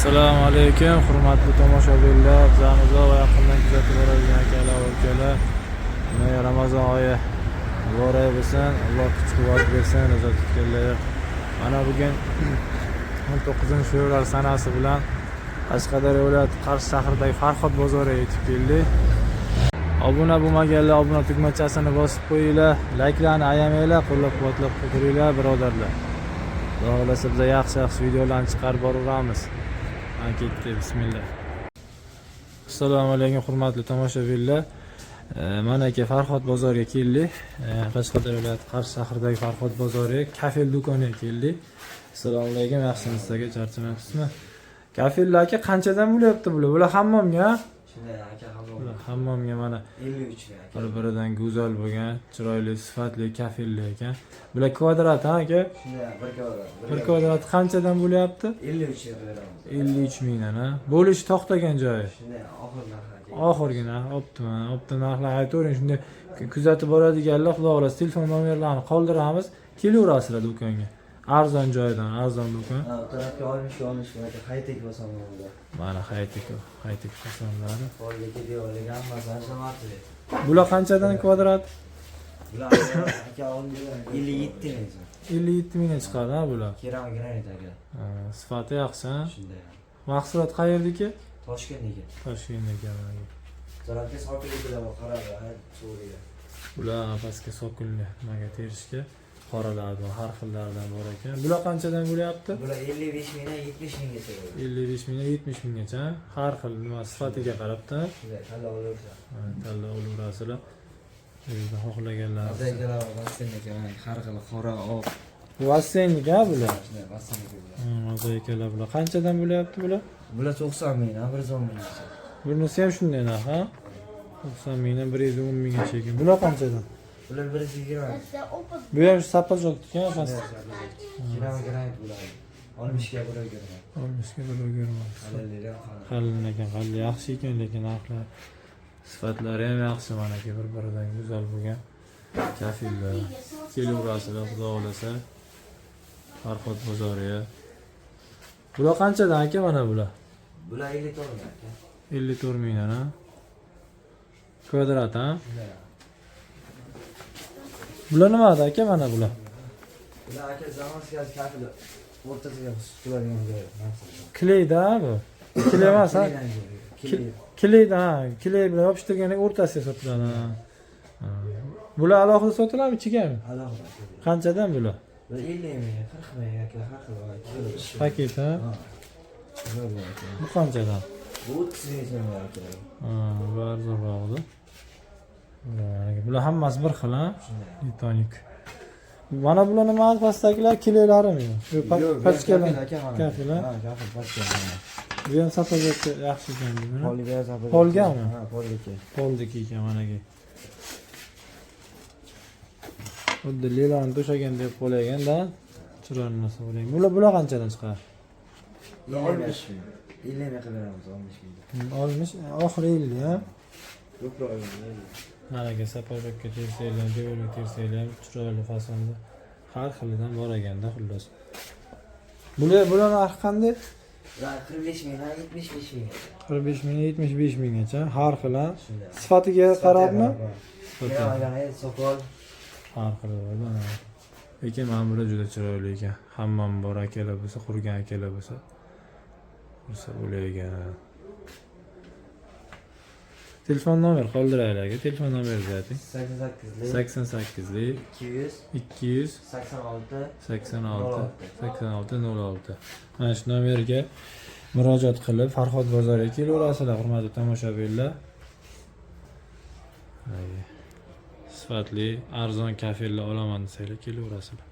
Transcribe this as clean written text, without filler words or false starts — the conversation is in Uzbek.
Assalomu alaykum, hurmatli tomoshabinlar, bizamizni va yaqindan kuzatib boradigan akalar va ukalar. Ramazon oyi muborak bo'lsin, Alloh kuch-quvvat bersin, ro'za tutganlar. Mana bugun 19-fevral sanasi bilan Qashqadaryo viloyati Qarshi shahridagi Farhod bozoriga yetib keldik. Obuna bo'lmaganlar obuna tugmachasini bosib qo'yinglar, layklarni ayamanglar, qo'llab-quvvatlab turinglar birodarlar. Xudo xolasa biz yaxshi videolarni chiqarib boraveramiz. Ketdi, bismillah. Assalomu alaykum, hurmatli tomoshabinlar. Mana aka Farhod bozoriga keldik. Qashqadaryo viloyati Qarshi shahridagi Farhod bozoriga kafel do'koniga keldik. Assalomu alaykum, yaxshimisiz aka, charchamayapsizmi? Kafellar aka qanchadan bo'lyapti bular? Bular hammomga? Shunday aka, hammomga mana 53 aka. Bir-biridan go'zal bo'lgan, chiroyli, sifatli kafellar ekan. Bular kvadrat ha aka? Shunday 1 kvadrat. 1 kvadrat qanchadan bo'lyapti? 53 ga beramiz. 53 mingdan ha. Bo'lish to'xtagan joyi. Shunday oxir narxga. Oxirgina optim narxlar aytavering. Shunday kuzatib boradiganlar, xudo xolasa telefon nomerlarini qoldiramiz. Kelaverasizlar do'konga. Arzon joydan, arzon do'kon. Ha, tarafga olmish aka, haytek bosamlarda. Mana haytek bosamlari. Qo'lga devorga hammasi ashamati. Bular qanchadan kvadrat? Bular aka 57 ming. 57 mingdan chiqadi ha bular. Kerak granit aka. Sifati yaxshi ha. Shunday. Mahsulot qayerdiki? Toshkentniki. Toshkentniki. Tarafga sokinliklar bor, qarab, suvga. Bular pastga sokinli, nimaga terishga qoralardan, har xillardan bor ekan. Bular qanchadan bo'lyapti? Bular 55 mingdan 70 minggacha bo'ladi. 55 mingdan 70 minggacha. Har xil nima sifatiga qarabda. Shunday tanlab olaversa. Tanlab olaverasizlar. O'zingiz xohlaganlar. Azaykalar vassenniki, har xil qora, oq. Vassennik ha bular. Shunday vassenniki bular. Azaykalar bular. Qanchadan bo'lyapti bular? Bular 90 mingdan 110 minggacha. Bunisi ham shunday narx ha? 90 mingdan 110 minggacha ekan. Bular qanchadan? Bular 120. Bu ham sapajokdiki ha past. Granit bular. 60 ga bir o'girman. 60 ga bir o'girman. Qalin ekan, qalin yaxshi ekan, lekin narxlar sifatlari ham yaxshi, mana aka bir-biridan go'zal bo'lgan kafellar. Kelaverasizlar, xudo xolasa. Farhod bozoriga. Bular qanchadan aka mana bular? Bular 54 ming aka. 54 mingdan ha. Kvadrat ha? Bular nimada aka mana bular? Bular aka zamonaviy kafel o'rtasiga turadigan joy. Kleyda bu. Kley emas ha? Kleyda ha. Kley bilan yopishtirganda o'rtasiga sotiladi ha. Bular alohida sotiladimi, ichigami? Alohida. Qanchadan bular? 50 ming, 40 ming aka, har xil. Paket ha? Bu qanchadan? Bu 30 ming so'm aka. Bu arzonroqda. Bular hammasi bir xil ha? Litonik. Mana bular nima pastdagilar kilolarimi? Shu pastkalar. Kafel ha? Ha, kafel pastkalar. Bu ham sapajokka yaxshi ekan bu. Polga sapajok. Polgami? Ha, polga. Poldiki ekan mana aka. Xuddi lilani to'shagan deb qo'yilganda chiroyli narsa bo'laydi. Bular qanchadan chiqadi? 55 ming. 50 ming qilib beramiz 60 ming. 60, oxiri 50 ha? Ko'proq Mana aka sapajokka tersanglar, devorga tersanglar chiroyli fasonda har xilidan bor ekanda xullas. Bular narxi qanday? 45 mingdan 75 ming. 45 ming, 75 minggacha har xil ha. Sifatiga qarabmi? Granit, sokol. Har xil bo'ladi. Lekin mana bular juda chiroyli ekan. Hammam bor akalar bo'lsa, qurgan akalar bo'lsa. Bo'lsa bo'lagan. Telefon nomer qoldiraylik aka. Telefon nomeringizni ayting. 88 200 86 06. Mana shu nomerga murojaat qilib Farhod bozoriga kelaverasizlar, hurmatli tomoshabinlar. Sifatli, arzon kafellar olaman desanglar kelaverasizlar.